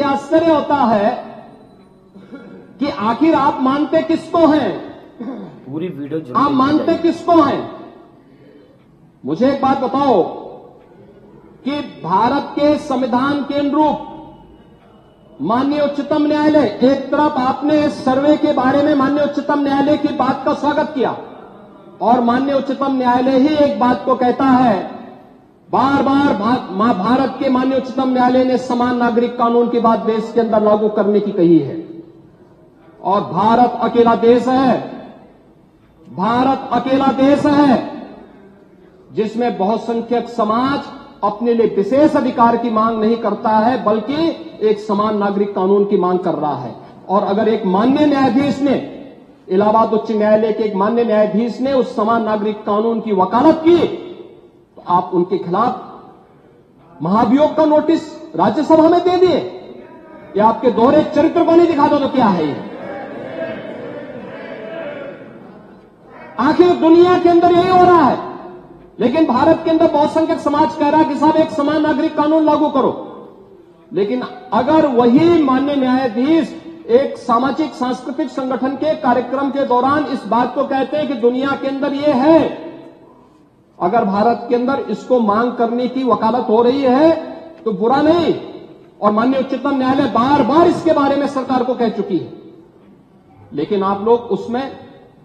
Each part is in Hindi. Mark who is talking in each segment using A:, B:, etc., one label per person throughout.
A: आश्चर्य होता है कि आखिर आप मानते किसको हैं?
B: पूरी वीडियो
A: आप मानते किसको हैं? मुझे एक बात बताओ कि भारत के संविधान के अनुरूप माननीय उच्चतम न्यायालय, एक तरफ आपने सर्वे के बारे में माननीय उच्चतम न्यायालय की बात का स्वागत किया और माननीय उच्चतम न्यायालय ही एक बात को कहता है, बार बार भारत के माननीय उच्चतम न्यायालय ने समान नागरिक कानून की बात देश के अंदर लागू करने की कही है। और भारत अकेला देश है जिसमें बहुसंख्यक समाज अपने लिए विशेष अधिकार की मांग नहीं करता है, बल्कि एक समान नागरिक कानून की मांग कर रहा है। और अगर एक माननीय न्यायाधीश ने, इलाहाबाद उच्च न्यायालय के एक माननीय न्यायाधीश ने उस समान नागरिक कानून की वकालत की, तो आप उनके खिलाफ महाभियोग का नोटिस राज्यसभा में दे दिए। या आपके दोहरे चरित्र को नहीं दिखा दो तो क्या है ये? आखिर दुनिया के अंदर यही हो रहा है, लेकिन भारत के अंदर बहुसंख्यक समाज कह रहा है कि साहब एक समान नागरिक कानून लागू करो। लेकिन अगर वही माननीय न्यायाधीश एक सामाजिक सांस्कृतिक संगठन के कार्यक्रम के दौरान इस बात को कहते हैं कि दुनिया के अंदर ये है, अगर भारत के अंदर इसको मांग करने की वकालत हो रही है तो बुरा नहीं। और माननीय उच्चतम न्यायालय बार बार इसके बारे में सरकार को कह चुकी है, लेकिन आप लोग उसमें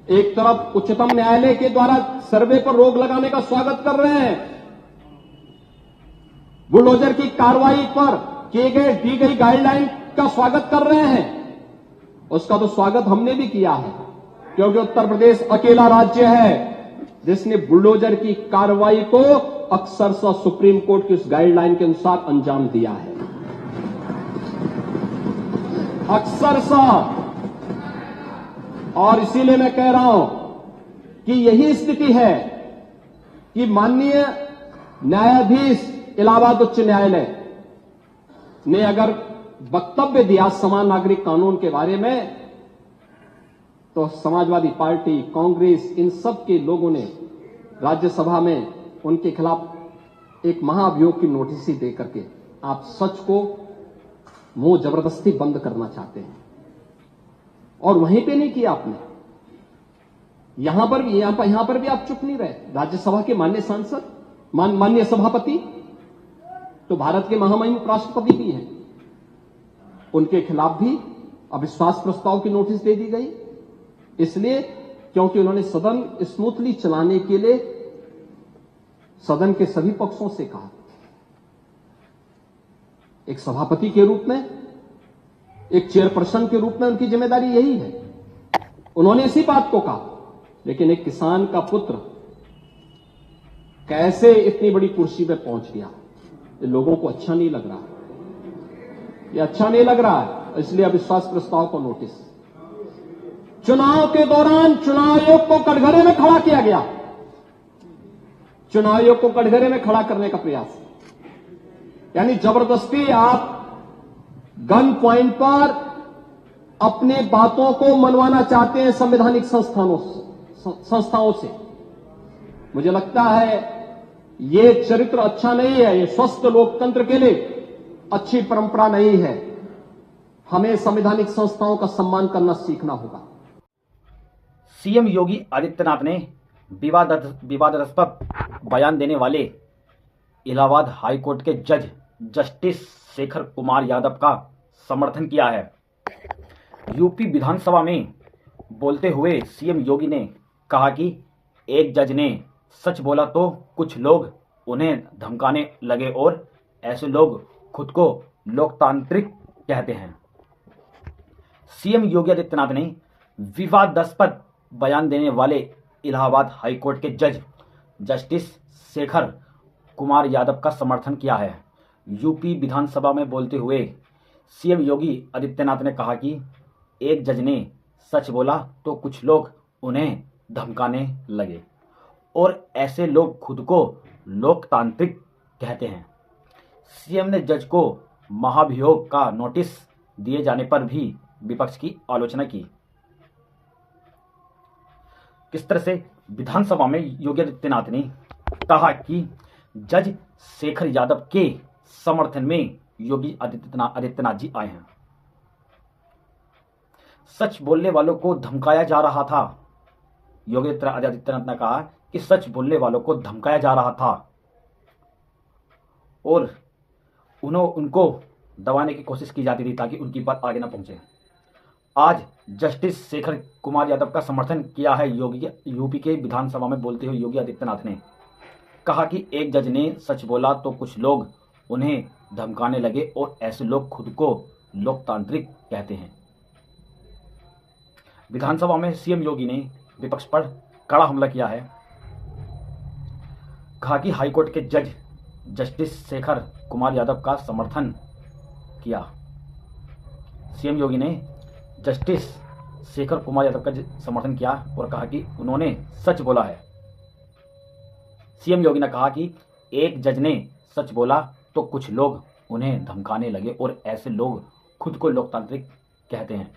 A: एक तरफ उच्चतम न्यायालय के द्वारा सर्वे पर रोक लगाने का स्वागत कर रहे हैं, बुलडोजर की कार्रवाई पर दी गई गाइडलाइन का स्वागत कर रहे हैं। उसका तो स्वागत हमने भी किया है, क्योंकि उत्तर प्रदेश अकेला राज्य है जिसने बुलडोजर की कार्रवाई को अक्सरशः सुप्रीम कोर्ट की उस गाइडलाइन के अनुसार अंजाम दिया है, अक्सरशः। और इसीलिए मैं कह रहा हूं कि यही स्थिति है कि माननीय न्यायाधीश इलाहाबाद उच्च न्यायालय ने अगर वक्तव्य दिया समान नागरिक कानून के बारे में, तो समाजवादी पार्टी, कांग्रेस, इन सब के लोगों ने राज्यसभा में उनके खिलाफ एक महाअभियोग की नोटिस ही दे करके आप सच को मुंह जबरदस्ती बंद करना चाहते हैं। और वहीं पे नहीं किया आपने, यहां पर भी आप चुप नहीं रहे। राज्यसभा के माननीय सांसद, माननीय सभापति तो भारत के महामहिम उपराष्ट्रपति भी हैं, उनके खिलाफ भी अविश्वास प्रस्ताव की नोटिस दे दी गई, इसलिए क्योंकि उन्होंने सदन स्मूथली चलाने के लिए सदन के सभी पक्षों से कहा। एक सभापति के रूप में, एक चेयरपर्सन के रूप में उनकी जिम्मेदारी यही है, उन्होंने इसी बात को कहा। लेकिन एक किसान का पुत्र कैसे इतनी बड़ी कुर्सी पे पहुंच गया, ये लोगों को अच्छा नहीं लग रहा, ये अच्छा नहीं लग रहा है, इसलिए अविश्वास प्रस्ताव को नोटिस। चुनाव के दौरान चुनाव आयोग को कटघरे में खड़ा किया गया, चुनाव आयोग को कटघरे में खड़ा करने का प्रयास, यानी जबरदस्ती आप गन पॉइंट पर अपनी बातों को मनवाना चाहते हैं संवैधानिक संस्थाओं से। मुझे लगता है ये चरित्र अच्छा नहीं है, ये स्वस्थ लोकतंत्र के लिए अच्छी परंपरा नहीं है। हमें संवैधानिक संस्थाओं का सम्मान करना सीखना होगा।
B: सीएम योगी आदित्यनाथ ने विवादास्पद बयान देने वाले इलाहाबाद हाईकोर्ट के जज जस्टिस शेखर कुमार यादव का समर्थन किया है। यूपी विधानसभा में बोलते हुए सीएम योगी ने कहा कि एक जज ने सच बोला तो कुछ लोग उन्हें धमकाने लगे और ऐसे लोग खुद को लोकतांत्रिक कहते हैं। सीएम योगी आदित्यनाथ ने विवादास्पद बयान देने वाले इलाहाबाद हाईकोर्ट के जज जस्टिस शेखर कुमार यादव का समर्थन किया है। यूपी विधानसभा में बोलते हुए सीएम योगी आदित्यनाथ ने कहा कि एक जज ने सच बोला तो कुछ लोग उन्हें धमकाने लगे और ऐसे लोग खुद को लोकतांत्रिक कहते हैं। सीएम ने जज को महाभियोग का नोटिस दिए जाने पर भी विपक्ष की आलोचना की। किस तरह से विधानसभा में योगी आदित्यनाथ ने कहा कि जज शेखर यादव के समर्थन में योगी आदित्यनाथ जी आए हैं। सच बोलने वालों को धमकाया जा रहा था। योगी आदित्यनाथ ने कहा कि सच बोलने वालों को धमकाया जा रहा था और उनको दबाने की कोशिश की जाती थी ताकि उनकी बात आगे ना पहुंचे। आज जस्टिस शेखर कुमार यादव का समर्थन किया है यूपी के विधानसभा में बोलते हुए योगी आदित्यनाथ ने कहा कि एक जज ने सच बोला तो कुछ लोग उन्हें धमकाने लगे और ऐसे लोग खुद को लोकतांत्रिक कहते हैं। विधानसभा में सीएम योगी ने विपक्ष पर कड़ा हमला किया है। कहा कि हाईकोर्ट के जज जस्टिस शेखर कुमार यादव का समर्थन किया। सीएम योगी ने जस्टिस शेखर कुमार यादव का समर्थन किया और कहा कि उन्होंने सच बोला है। सीएम योगी ने कहा कि एक जज ने सच बोला तो कुछ लोग उन्हें धमकाने लगे और ऐसे लोग खुद को लोकतांत्रिक कहते हैं।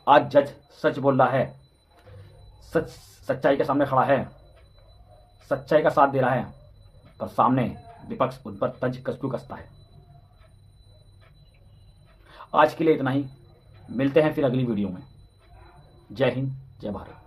B: आज जज सच बोल रहा है, सच्चाई के सामने खड़ा है, सच्चाई का साथ दे रहा है, पर सामने विपक्ष उन पर तंज क्यों कसता है। आज के लिए इतना ही, मिलते हैं फिर अगली वीडियो में। जय हिंद, जय भारत।